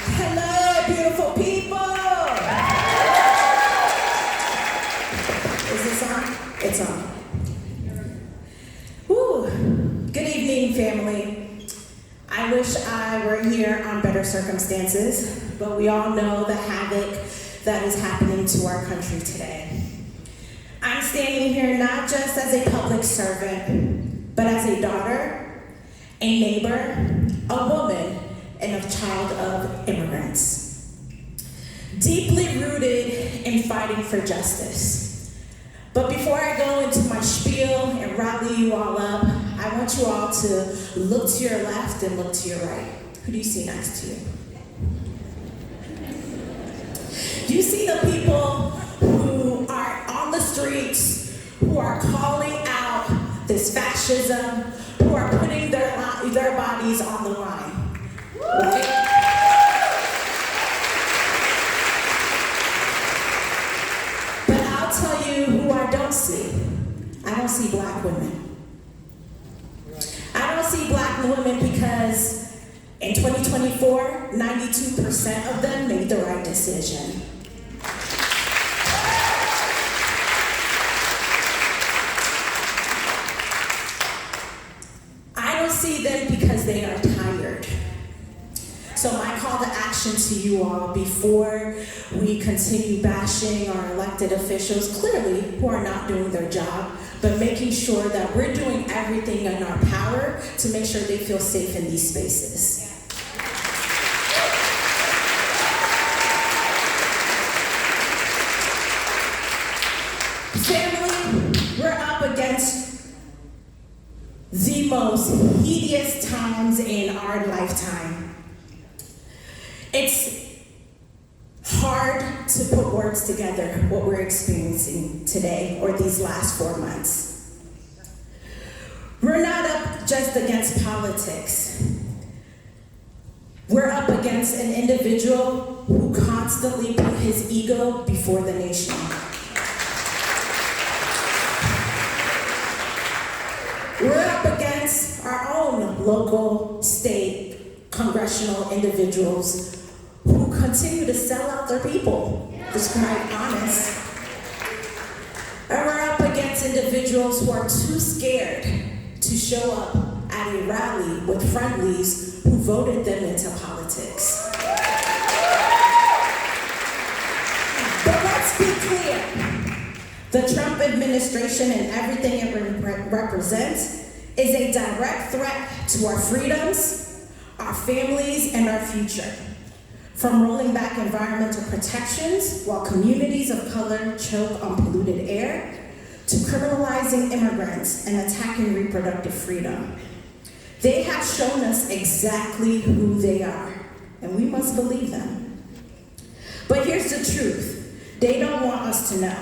Hello, beautiful people. Is this on? It's on. Woo. Good evening, family. I wish I were here on better circumstances, but we all know the havoc that is happening to our country today. I'm standing here not just as a public servant, but as a daughter, a neighbor, a woman, and a child of immigrants. Deeply rooted in fighting for justice. But before I go into my spiel and rally you all up, I want you all to look to your left and look to your right. Who do you see next to you? Do you see the people who are on the streets, who are calling out this fascism, who are putting their bodies on the line? Right? But I'll tell you who I don't see. I don't see black women. I don't see black women because in 2024, 92% of them made the right decision. I don't see them because they are tired. So my call to action to you all before we continue bashing our elected officials, clearly who are not doing their job, but making sure that we're doing everything in our power to make sure they feel safe in these spaces. Family, we're up against the most hideous times in our lifetime. It's hard to put words together what we're experiencing today or these last 4 months. We're not up just against politics. We're up against an individual who constantly put his ego before the nation. We're up against our own local, state, congressional individuals who continue to sell out their people, just quite honest. And we're up against individuals who are too scared to show up at a rally with friendlies who voted them into politics. But let's be clear. The Trump administration and everything it represents is a direct threat to our freedoms, our families, and our future. From rolling back environmental protections while communities of color choke on polluted air, to criminalizing immigrants and attacking reproductive freedom. They have shown us exactly who they are, and we must believe them. But here's the truth. They don't want us to know.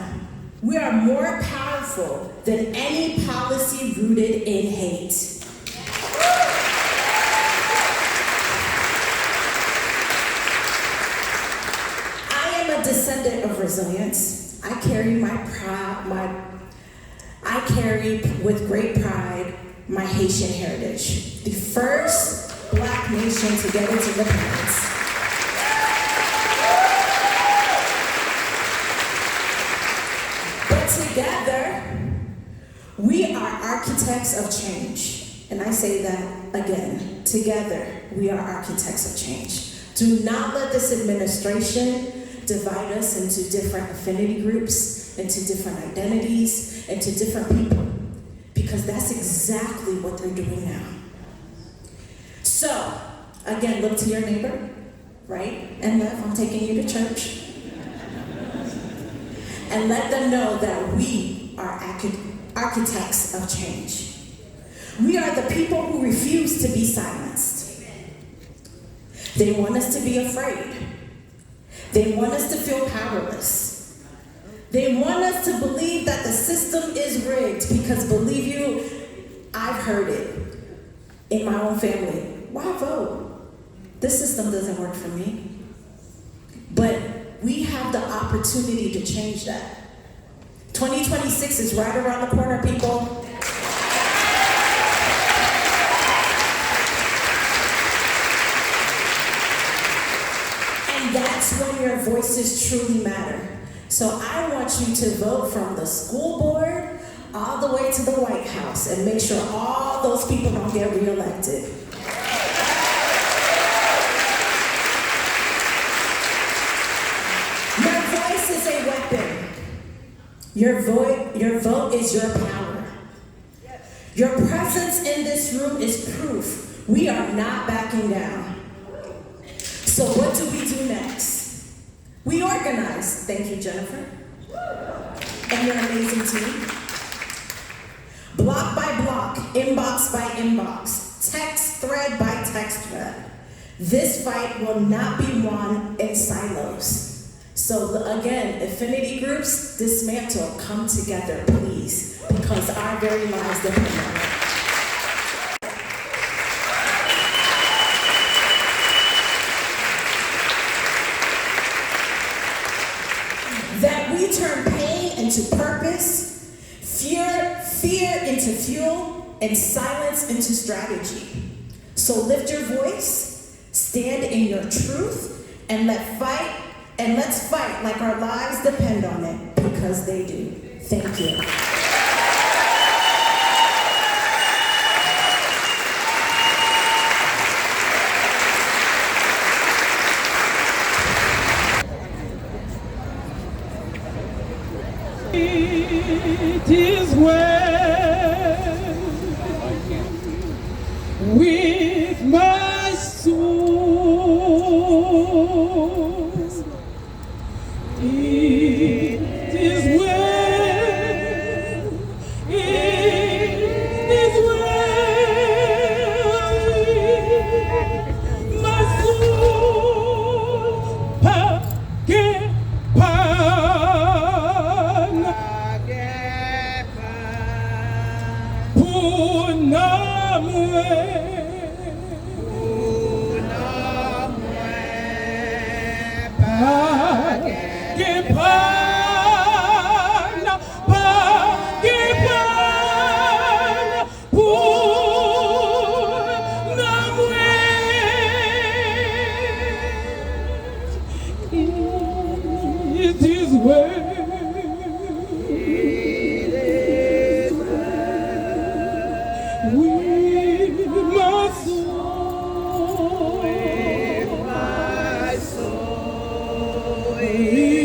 We are more powerful than any policy rooted in hate. Descendant of resilience. I carry with great pride my Haitian heritage, the first black nation to get its independence. But together, we are architects of change. And I say that again, together, we are architects of change. Do not let this administration divide us into different affinity groups, into different identities, into different people, because that's exactly what they're doing now. So, again, look to your neighbor, right and left. I'm taking you to church. And let them know that we are architects of change. We are the people who refuse to be silenced. They want us to be afraid. They want us to feel powerless. They want us to believe that the system is rigged because, believe you, I've heard it in my own family. Why vote? This system doesn't work for me. But we have the opportunity to change that. 2026 is right around the corner, people. that's when your voices truly matter. So I want you to vote from the school board all the way to the White House and make sure all those people don't get reelected. Your voice is a weapon. Your vote is your power. Your presence in this room is proof we are not backing down. So what do we do next? We organize. Thank you, Jennifer, and your amazing team. Block by block, inbox by inbox, text thread by text thread. This fight will not be won in silos. So again, affinity groups, dismantle, come together, please, because our very lives depend on it. That we turn pain into purpose, fear into fuel, and silence into strategy. So lift your voice, stand in your truth, and let's fight like our lives depend on it, because they do. Thank you. It is well with my soul. It is well. It is well with my soul. It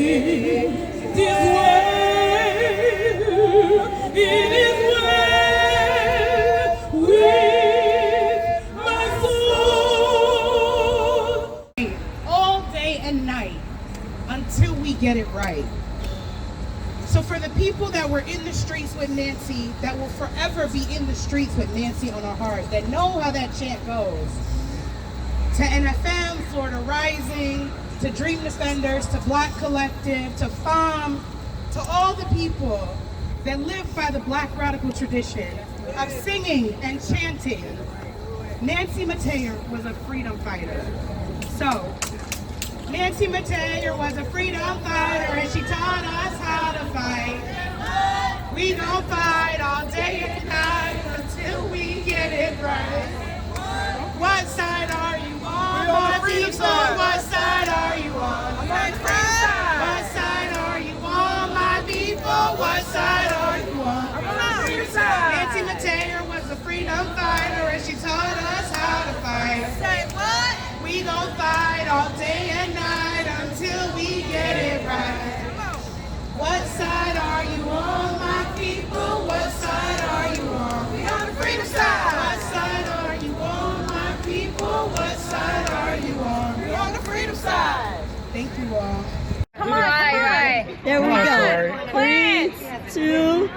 is well. Until we get it right. So for the people that were in the streets with Nancy, that will forever be in the streets with Nancy on our hearts, that know how that chant goes, to NFM, Florida Rising, to Dream Defenders, to Black Collective, to FAM, to all the people that live by the Black radical tradition of singing and chanting, Nancy Metayer was a freedom fighter. So, Nancy Metayer was a freedom fighter, and she taught us how to fight. We gon' fight all day and night until we get it right. What side are you on, my people? What side are you on? What side are you on, my people? What side are you on? Nancy Metayer was a freedom fighter, and she taught us how to fight. Say what? We gon' fight all day and night until we get it right. What side are you on, my people? What side are you on? We on the freedom side. What side are you on, my people? What side are you on? We on the freedom side. Thank you all. Come on, right. There we go. 3, 2,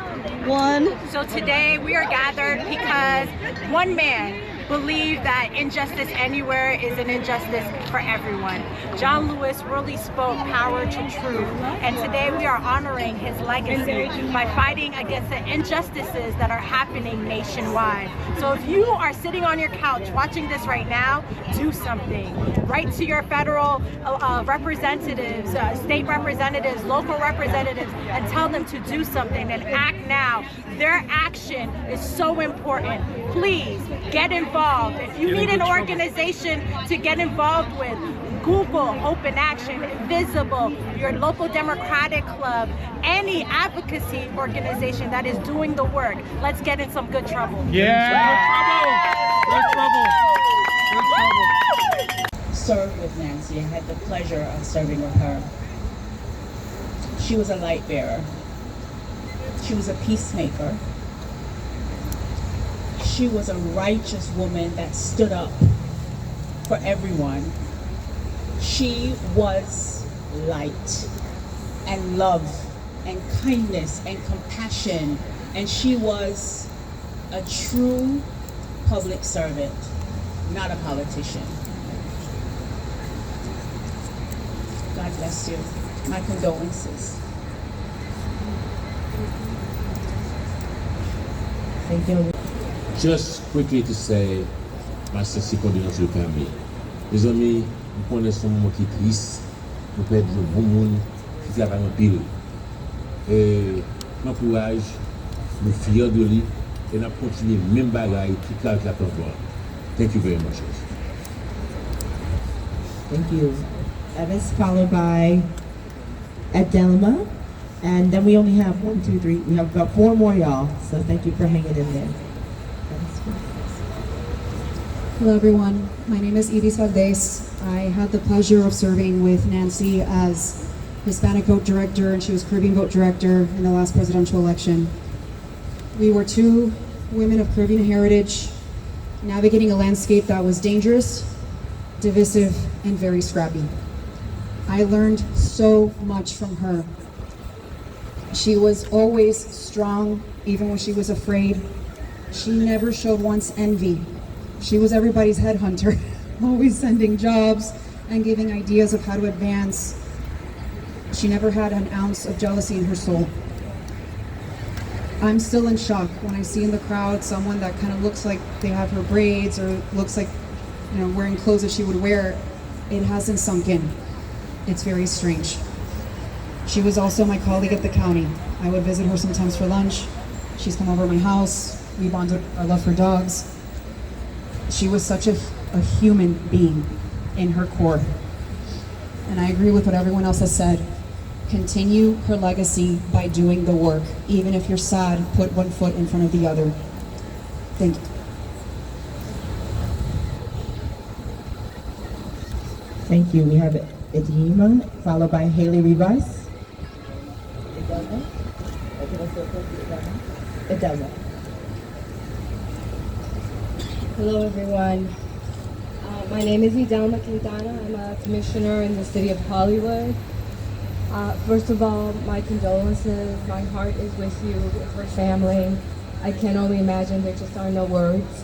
1. So today we are gathered because one man believed that injustice anywhere is an injustice for everyone. John Lewis really spoke power to truth, and today we are honoring his legacy by fighting against the injustices that are happening nationwide. So if you are sitting on your couch watching this right now, do something. Write to your federal representatives, state representatives, local representatives, and tell them to do something and act now. Their action is so important. Please get involved. If you need an organization to get involved with, Google Hope in Action, Visible, your local Democratic club, any advocacy organization that is doing the work. Let's get in some good trouble. Yeah! Good trouble! Good trouble! Served with Nancy. I had the pleasure of serving with her. She was a light bearer. She was a peacemaker. She was a righteous woman that stood up for everyone. She was light and love and kindness and compassion, and she was a true public servant, not a politician. God bless you. My condolences. Thank you. Just quickly to say, my sincere condolences to the family. Mes amis, nous connaissons un moment qui est triste, nous perdons un bon monde qui travaille en pile. Et m'encourage, nous fiers de lui, et nous continuons même bagaille toute la encore. Thank you very much. Thank you. Evis, followed by Adelma. And then we only have 1, 2, 3. We have about 4 more, y'all. So thank you for hanging in there. Hello everyone, my name is Ibis Valdez. I had the pleasure of serving with Nancy as Hispanic vote director, and she was Caribbean vote director in the last presidential election. We were 2 women of Caribbean heritage, navigating a landscape that was dangerous, divisive, and very scrappy. I learned so much from her. She was always strong, even when she was afraid. She never showed once envy. She was everybody's headhunter, always sending jobs and giving ideas of how to advance. She never had an ounce of jealousy in her soul. I'm still in shock when I see in the crowd someone that kind of looks like they have her braids or looks like, you know, wearing clothes that she would wear. It hasn't sunk in. It's very strange. She was also my colleague at the county. I would visit her sometimes for lunch. She's come over to my house. We bonded our love for dogs. She was such a human being in her core. And I agree with what everyone else has said. Continue her legacy by doing the work. Even if you're sad, put one foot in front of the other. Thank you. Thank you. We have Edima, followed by Haley Rivas. Adelma. Hello everyone. My name is Adelma Quintana. I'm a commissioner in the city of Hollywood. First of all, my condolences. My heart is with you, with her family. I can only imagine, there just are no words.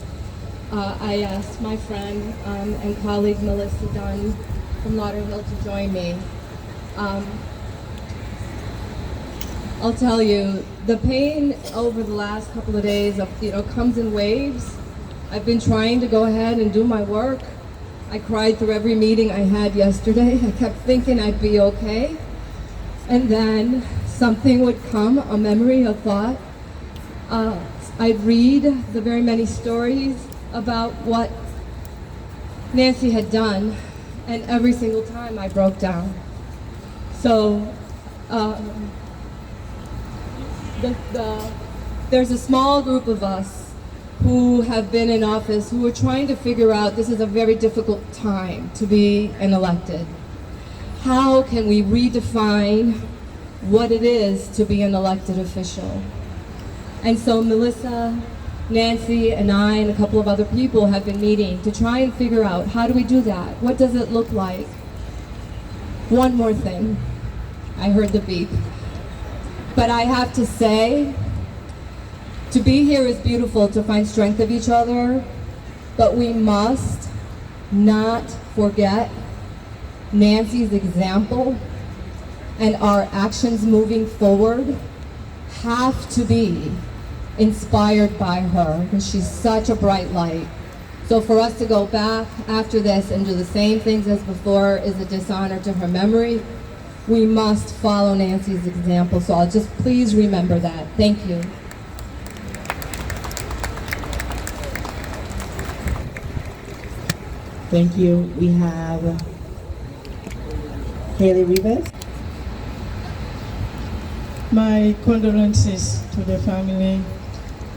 I asked my friend and colleague Melissa Dunn from Lauderhill to join me. I'll tell you, the pain over the last couple of days comes in waves. I've been trying to go ahead and do my work. I cried through every meeting I had yesterday. I kept thinking I'd be okay. And then something would come, a memory, a thought. I'd read the very many stories about what Nancy had done, and every single time I broke down. So there's a small group of us who have been in office who are trying to figure out, this is a very difficult time to be an elected. How can we redefine what it is to be an elected official? And so Melissa, Nancy, and I, and a couple of other people have been meeting to try and figure out, how do we do that? What does it look like? One more thing. I heard the beep. But I have to say, to be here is beautiful, to find strength of each other, but we must not forget Nancy's example, and our actions moving forward have to be inspired by her, because she's such a bright light. So for us to go back after this and do the same things as before is a dishonor to her memory. We must follow Nancy's example, so I'll just please remember that. Thank you. Thank you. We have Haley Rivas. My condolences to the family.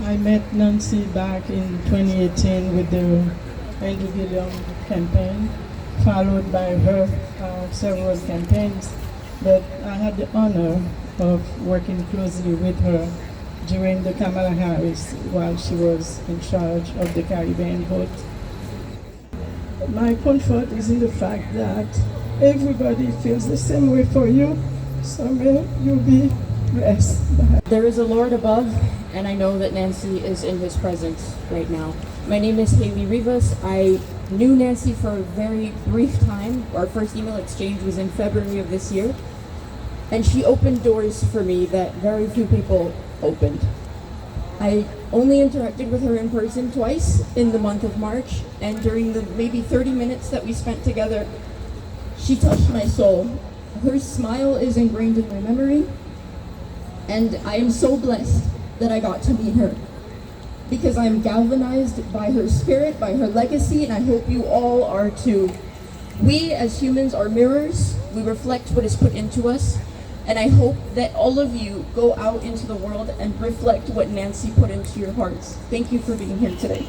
I met Nancy back in 2018 with the Andrew Gilliam campaign, followed by her several campaigns. But I had the honor of working closely with her during the Kamala Harris while she was in charge of the Caribbean vote. My comfort is in the fact that everybody feels the same way for you, so may you be blessed. There is a Lord above, and I know that Nancy is in his presence right now. My name is Haley Rivas. I knew Nancy for a very brief time. Our first email exchange was in February of this year, and she opened doors for me that very few people opened. I only interacted with her in person twice in the month of March, and during the maybe 30 minutes that we spent together, she touched my soul. Her smile is ingrained in my memory, and I am so blessed that I got to meet her, because I'm galvanized by her spirit, by her legacy, and I hope you all are too. We as humans are mirrors. We reflect what is put into us, and I hope that all of you go out into the world and reflect what Nancy put into your hearts. Thank you for being here today.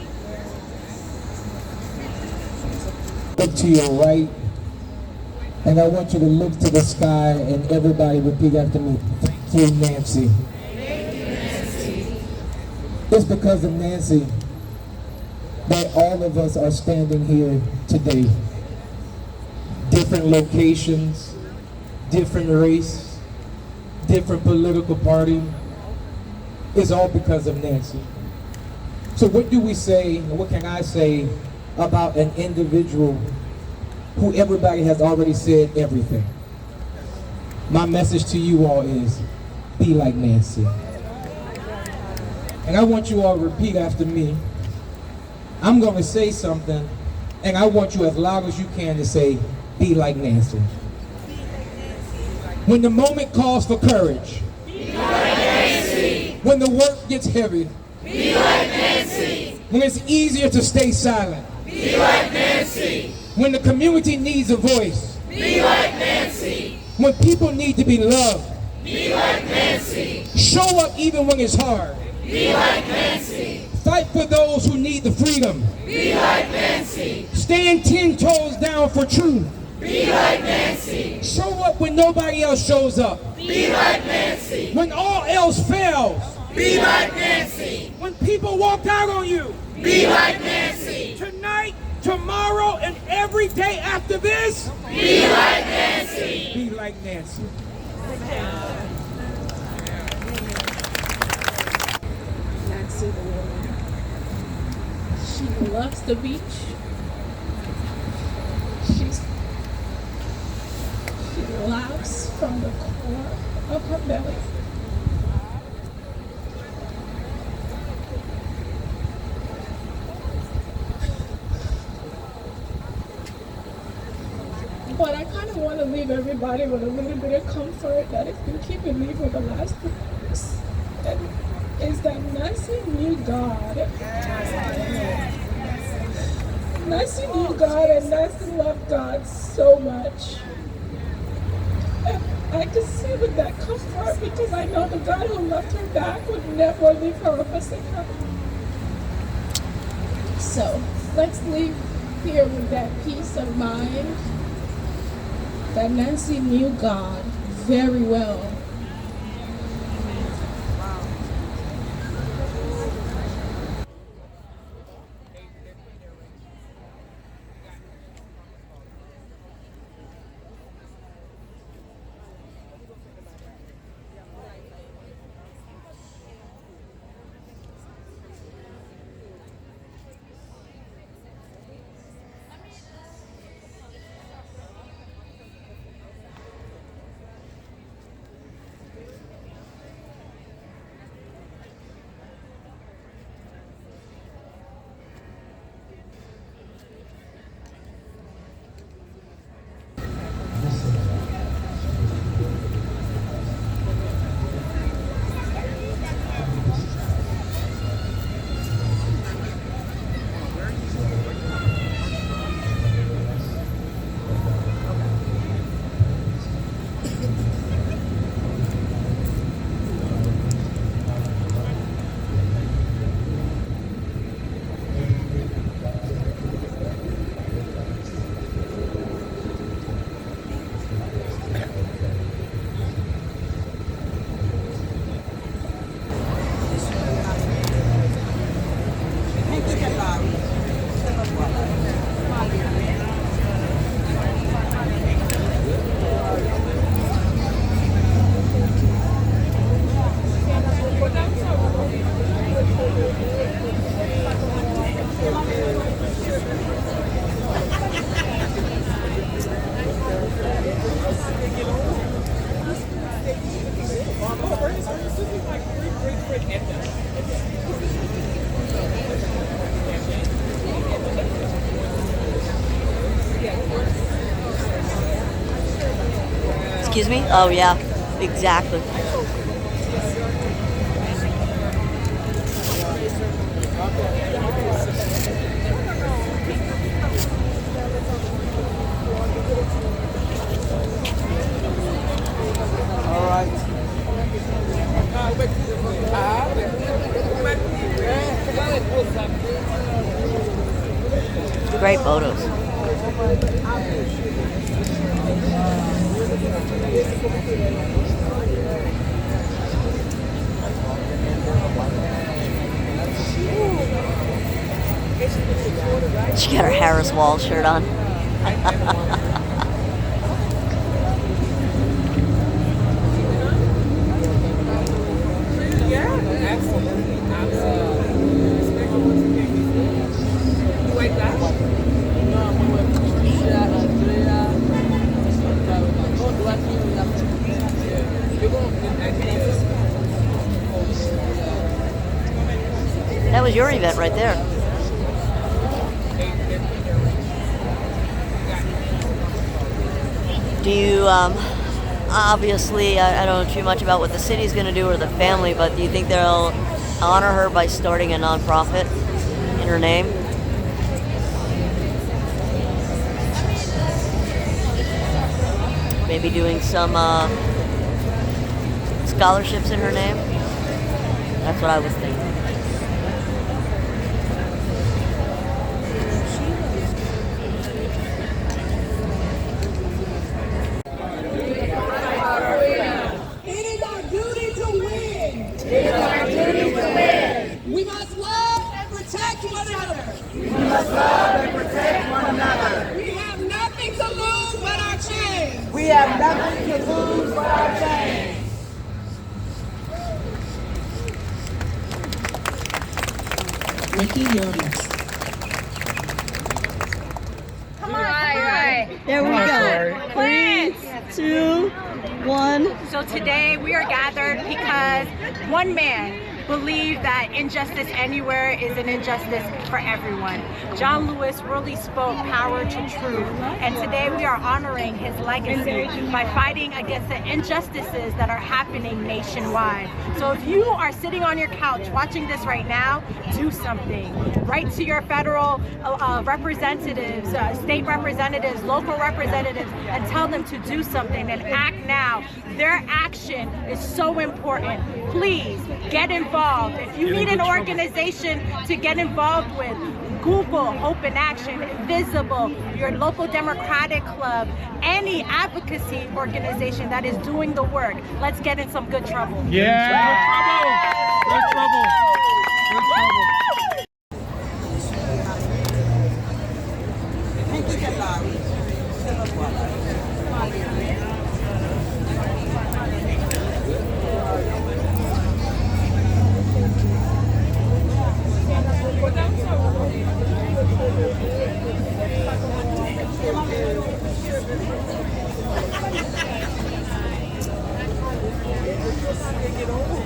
Look to your right, and I want you to look to the sky, and everybody repeat after me. Thank you, Nancy. Thank you, Nancy. It's because of Nancy that all of us are standing here today. Different locations, different race, different political party. It's all because of Nancy. So what do we say, and what can I say about an individual who everybody has already said everything? My message to you all is, be like Nancy. And I want you all to repeat after me. I'm going to say something, and I want you as loud as you can to say, be like Nancy. When the moment calls for courage, be like Nancy. When the work gets heavy, Be like Nancy. When it's easier to stay silent, Be like Nancy. When the community needs a voice, Be like Nancy. When people need to be loved, Be like Nancy. Show up even when it's hard. Be like Nancy. Fight for those who need the freedom. Be like Nancy. Stand 10 toes down for truth. Be like Nancy. Show up when nobody else shows up. Be like Nancy. When all else fails. Be like Nancy. When people walk out on you. Be like Nancy. Tonight, tomorrow, and every day after this. Be like Nancy. Be like Nancy. Nancy the woman. She loves the beach. She laughs from the core of her belly. But I kind of want to leave everybody with a little bit of comfort that has been keeping me for the last 2 weeks. And is that Nancy knew God. Nancy knew God, and Nancy loved God so much. And I can see with that comfort because I know the God who loved her back would never leave her or forsake her. So let's leave here with that peace of mind that Nancy knew God very well. Excuse me? Oh, yeah, exactly. Great photos. She got her Harris Wall shirt on. That was your event right there. Do you, obviously, I don't know too much about what the city's going to do or the family, but do you think they'll honor her by starting a nonprofit in her name? Maybe doing some scholarships in her name? That's what I was thinking. We must love and protect one another. We must love and protect one another. We have nothing to lose but our chains. We have nothing to lose but our chains. Nikki, you're next. Come on, right. There we go. Plants. 2, 1. So today we are gathered because one man believed that injustice anywhere is an injustice for everyone. John Lewis really spoke power to truth, and today we are honoring his legacy by fighting against the injustices that are happening nationwide. So if you are sitting on your couch watching this right now, do something. Write to your federal representatives, state representatives, local representatives, and tell them to do something and act now. Their action is so important. Please get involved. If you need an organization to get involved with, Google Hope in Action, Visible, your local Democratic club, any advocacy organization that is doing the work. Let's get in some good trouble. Yeah! Good trouble! Good trouble! Get over.